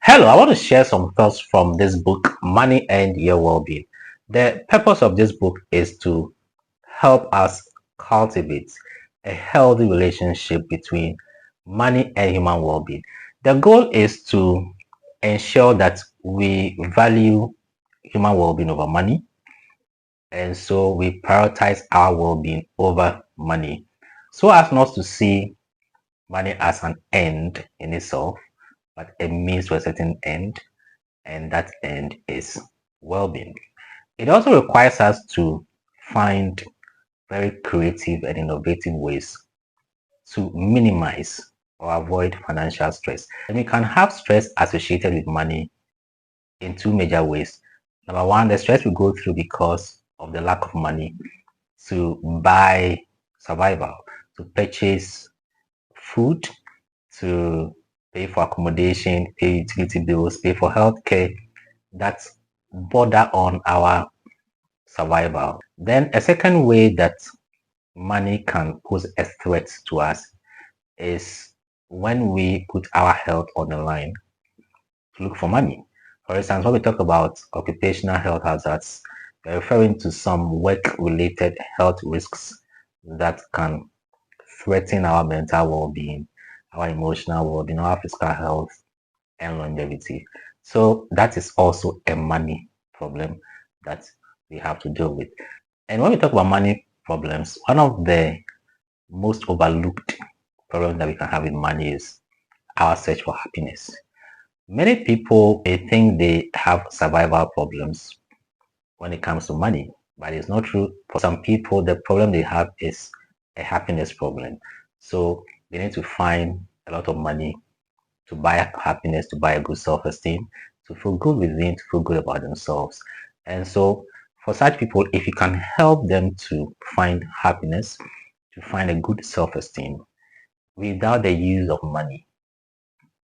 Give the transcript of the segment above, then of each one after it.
Hello, I want to share some thoughts from this book, Money and Your Wellbeing. The purpose of this book is to help us cultivate a healthy relationship between money and human well-being. The goal is to ensure that we value human well-being over money, and so we prioritize our well-being over money, so as not to see money as an end in itself, but a means to a certain end, and that end is well-being. It also requires us to find very creative and innovative ways to minimize or avoid financial stress. And we can have stress associated with money in two major ways. Number one, the stress we go through because of the lack of money to buy survival, to purchase food, to pay for accommodation, pay utility bills, pay for healthcare that border on our survival. Then a second way that money can pose a threat to us is when we put our health on the line to look for money. For instance, when we talk about occupational health hazards, we're referring to some work-related health risks that can threaten our mental well-being, our emotional well-being, our physical health, and longevity. So that is also a money problem that we have to deal with. And when we talk about money problems, one of the most overlooked problems that we can have with money is our search for happiness. Many people may think they have survival problems when it comes to money, but it's not true. For some people, the problem they have is a happiness problem. So they need to find a lot of money to buy happiness, to buy a good self-esteem, to feel good within, to feel good about themselves. And so for such people, if you can help them to find happiness, to find a good self-esteem without the use of money,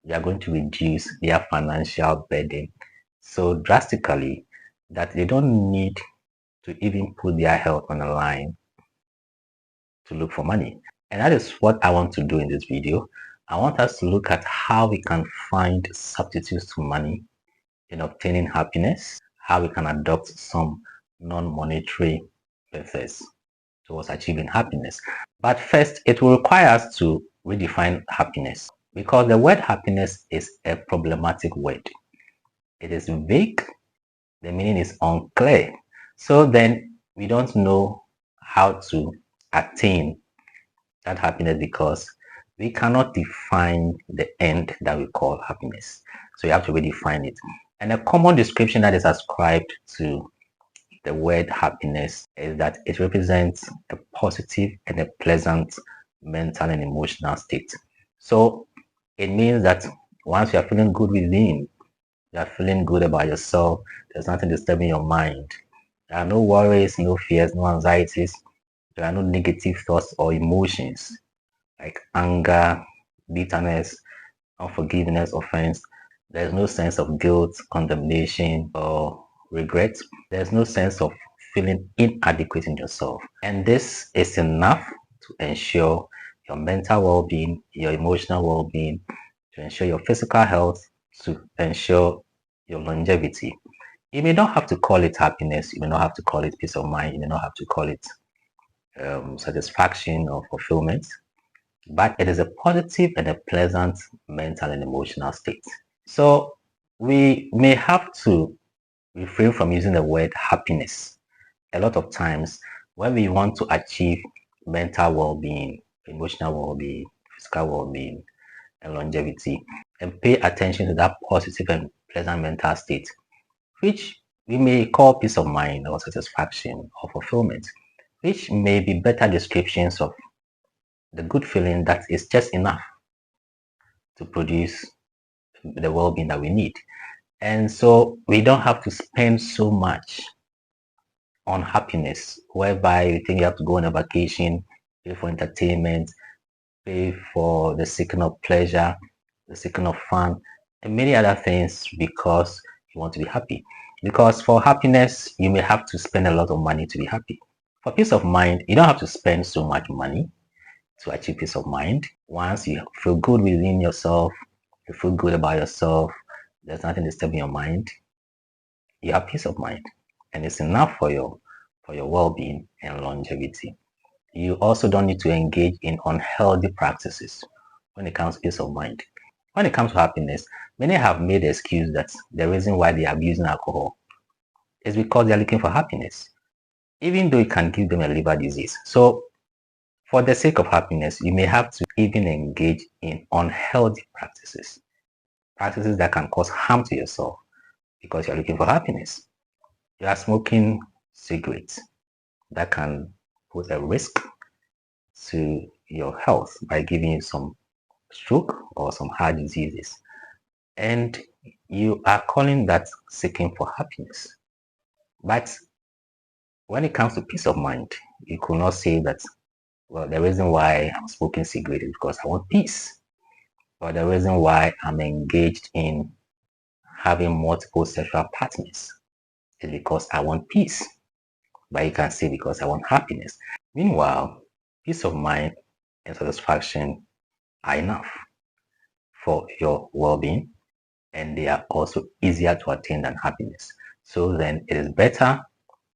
you are going to reduce their financial burden so drastically that they don't need to even put their health on the line to look for money. And that is what I want to do in this video. I want us to look at how we can find substitutes to money in obtaining happiness, how we can adopt some non-monetary methods towards achieving happiness. But first, it will require us to redefine happiness because the word happiness is a problematic word. It is vague, the meaning is unclear. So then we don't know how to attain that happiness because we cannot define the end that we call happiness. So you have to redefine it. And a common description that is ascribed to the word happiness is that it represents a positive and a pleasant mental and emotional state. So it means that once you are feeling good within, you are feeling good about yourself, there's nothing disturbing your mind. There are no worries, no fears, no anxieties. There are no negative thoughts or emotions like anger, bitterness, unforgiveness, offense. There's no sense of guilt, condemnation, or regret. There's no sense of feeling inadequate in yourself. And this is enough to ensure your mental well-being, your emotional well-being, to ensure your physical health, to ensure your longevity. You may not have to call it happiness. You may not have to call it peace of mind. You may not have to call it satisfaction or fulfillment, but it is a positive and a pleasant mental and emotional state. So we may have to refrain from using the word happiness. A lot of times when we want to achieve mental well-being, emotional well-being, physical well-being, and longevity, and pay attention to that positive and pleasant mental state, which we may call peace of mind or satisfaction or fulfillment, which may be better descriptions of the good feeling that is just enough to produce the well-being that we need. And so we don't have to spend so much on happiness, whereby you think you have to go on a vacation, pay for entertainment, pay for the seeking of pleasure, the seeking of fun, and many other things because you want to be happy. Because for happiness, you may have to spend a lot of money to be happy. For peace of mind, you don't have to spend so much money to achieve peace of mind. Once you feel good within yourself, you feel good about yourself, there's nothing disturbing your mind, you have peace of mind, and it's enough for your well-being and longevity. You also don't need to engage in unhealthy practices when it comes to peace of mind. When it comes to happiness, many have made the excuse that the reason why they are abusing alcohol is because they are looking for happiness, even though it can give them a liver disease. So for the sake of happiness, you may have to even engage in unhealthy practices that can cause harm to yourself because you're looking for happiness. You are smoking cigarettes that can pose a risk to your health by giving you some stroke or some heart diseases. And you are calling that seeking for happiness. But when it comes to peace of mind, you could not say that, well, the reason why I'm smoking cigarettes is because I want peace. Or the reason why I'm engaged in having multiple sexual partners is because I want peace. But you can say because I want happiness. Meanwhile, peace of mind and satisfaction are enough for your well-being, and they are also easier to attain than happiness. So then it is better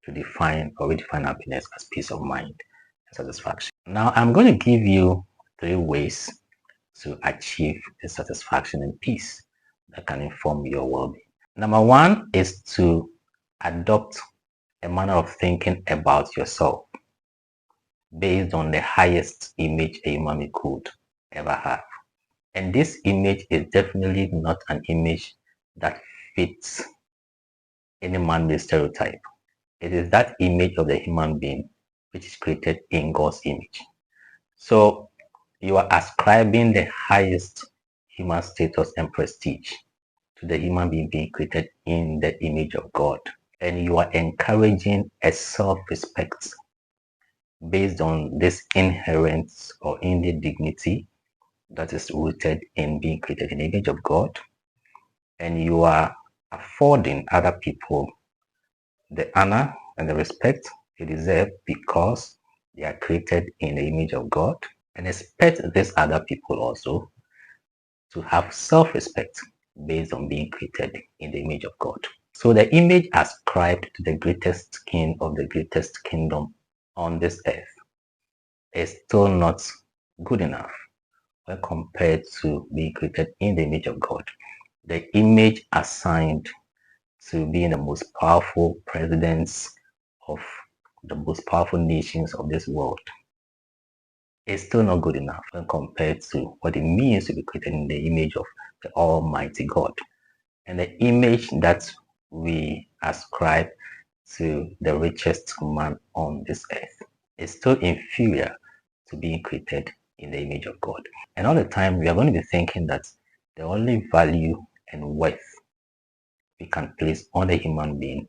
to define or redefine happiness as peace of mind and satisfaction. Now I'm going to give you 3 ways to achieve the satisfaction and peace that can inform your well-being. Number 1 is to adopt a manner of thinking about yourself based on the highest image a human being could ever have. And this image is definitely not an image that fits any man-made stereotype. It is that image of the human being which is created in God's image. So you are ascribing the highest human status and prestige to the human being being created in the image of God. And you are encouraging a self-respect based on this inherent or innate dignity that is rooted in being created in the image of God. And you are affording other people the honor and the respect they deserve because they are created in the image of God, and expect these other people also to have self-respect based on being created in the image of God. So the image ascribed to the greatest king of the greatest kingdom on this earth is still not good enough when compared to being created in the image of God. The image assigned to being the most powerful presidents of the most powerful nations of this world is still not good enough when compared to what it means to be created in the image of the Almighty God. And the image that we ascribe to the richest man on this earth is still inferior to being created in the image of God. And all the time we are going to be thinking that the only value and worth we can place on the human being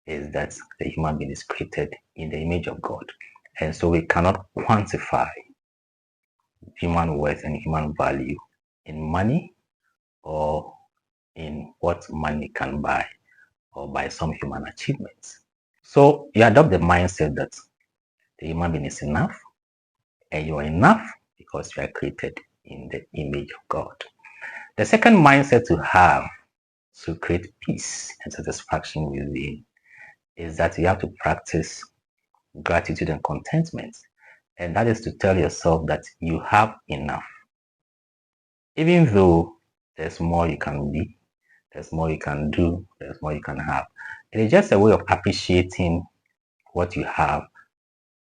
is that the human being is created in the image of God. And so we cannot quantify human worth and human value in money or in what money can buy or by some human achievements. So you adopt the mindset that the human being is enough and you are enough because you are created in the image of God. The second mindset to have to create peace and satisfaction within is that you have to practice gratitude and contentment. And that is to tell yourself that you have enough. Even though there's more you can be, there's more you can do, there's more you can have. It is just a way of appreciating what you have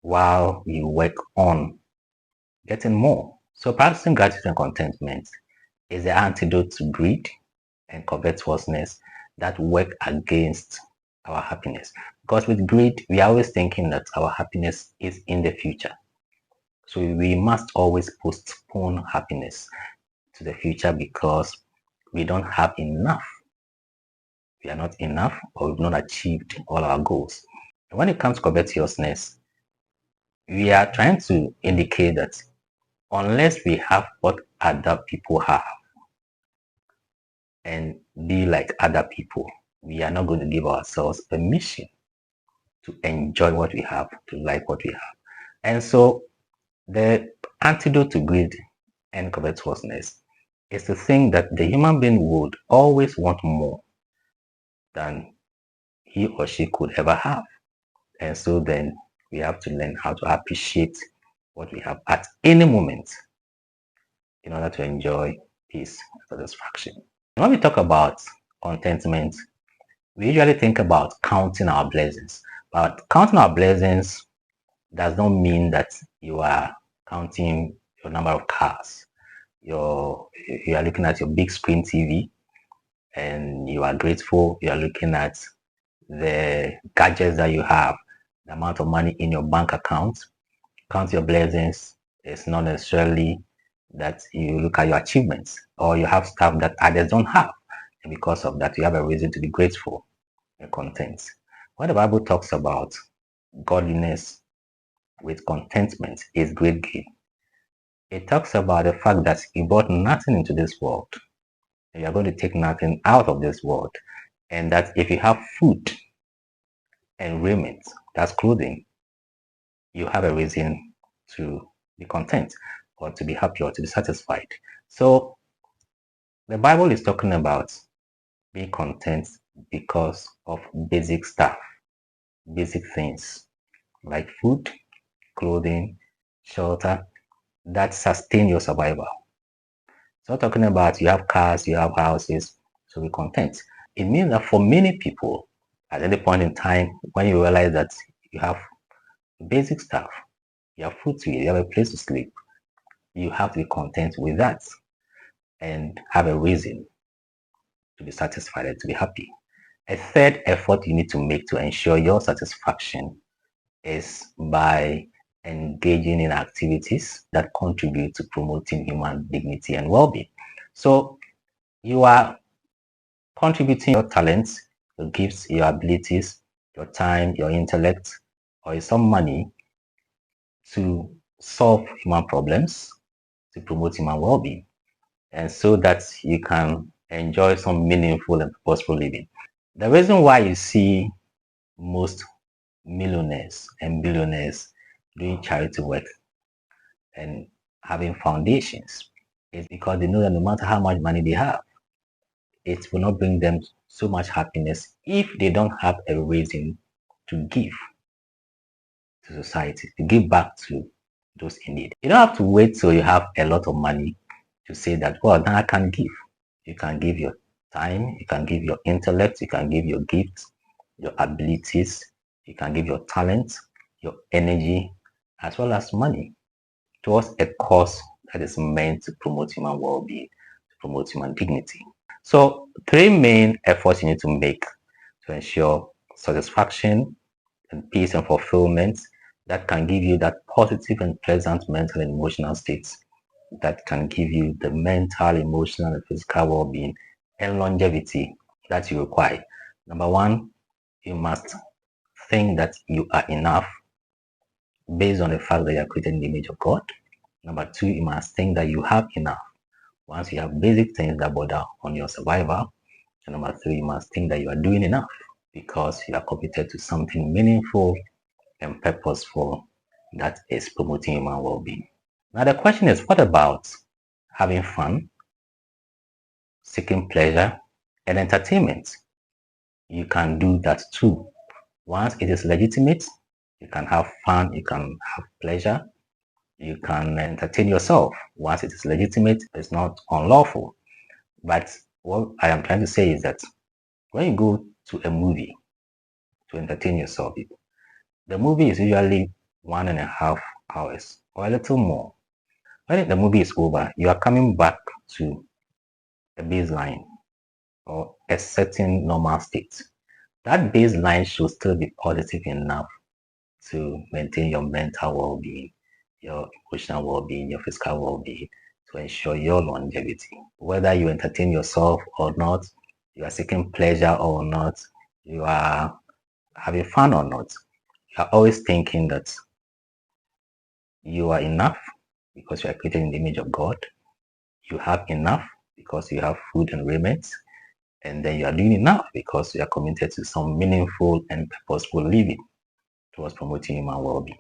while you work on getting more. So practicing gratitude and contentment is the antidote to greed and covetousness that work against our happiness. Because with greed, we are always thinking that our happiness is in the future. So we must always postpone happiness to the future because we don't have enough. We are not enough or we've not achieved all our goals. When it comes to covetousness, we are trying to indicate that unless we have what other people have and be like other people, we are not going to give ourselves permission to enjoy what we have, to like what we have. And so the antidote to greed and covetousness is to think that the human being would always want more than he or she could ever have. And so then we have to learn how to appreciate what we have at any moment in order to enjoy peace and satisfaction. When we talk about contentment, we usually think about counting our blessings. But counting our blessings does not mean that you are counting your number of cars. You are looking at your big screen TV and you are grateful. You are looking at the gadgets that you have, the amount of money in your bank account. Count your blessings is not necessarily that you look at your achievements or you have stuff that others don't have. And because of that, you have a reason to be grateful and content. When the Bible talks about godliness with contentment is great gain, it talks about the fact that you brought nothing into this world and you're going to take nothing out of this world. And that if you have food and raiment, that's clothing, you have a reason to be content or to be happy or to be satisfied. So the Bible is talking about being content because of basic stuff, basic things like food, clothing, shelter that sustain your survival. It's not talking about you have cars, you have houses, so be content. It means that for many people, at any point in time, when you realize that you have basic stuff, you have food to eat, you have a place to sleep, you have to be content with that and have a reason to be satisfied and to be happy. A third effort you need to make to ensure your satisfaction is by engaging in activities that contribute to promoting human dignity and well-being. So you are contributing your talents, your gifts, your abilities, your time, your intellect, or some money to solve human problems, to promote human well-being, and so that you can enjoy some meaningful and purposeful living. The reason why you see most millionaires and billionaires doing charity work and having foundations is because they know that no matter how much money they have, it will not bring them so much happiness if they don't have a reason to give to society, to give back to those in need. You don't have to wait till you have a lot of money to say that, well, now I can give. You can give your time, you can give your intellect, you can give your gifts, your abilities, you can give your talent, your energy, as well as money towards a cause that is meant to promote human well-being, to promote human dignity. So three main efforts you need to make to ensure satisfaction and peace and fulfillment that can give you that positive and pleasant mental and emotional states that can give you the mental, emotional, and physical well-being and longevity that you require. Number one, you must think that you are enough based on the fact that you are created in the image of God. Number two, you must think that you have enough once you have basic things that border on your survival. And number three, you must think that you are doing enough because you are committed to something meaningful and purposeful that is promoting human well-being. Now the question is, what about having fun, seeking pleasure, and entertainment? You can do that too. Once it is legitimate, you can have fun, you can have pleasure, you can entertain yourself. Once it is legitimate, it's not unlawful. But what I am trying to say is that when you go to a movie to entertain yourself, the movie is usually 1.5 hours or a little more. When the movie is over, you are coming back to a baseline or a certain normal state. That baseline should still be positive enough to maintain your mental well-being, your emotional well-being, your physical well-being, to ensure your longevity. Whether you entertain yourself or not, you are seeking pleasure or not, you are having fun or not, you are always thinking that you are enough because you are created in the image of God. You have enough because you have food and raiment. And then you are doing enough because you are committed to some meaningful and purposeful living towards promoting human well-being.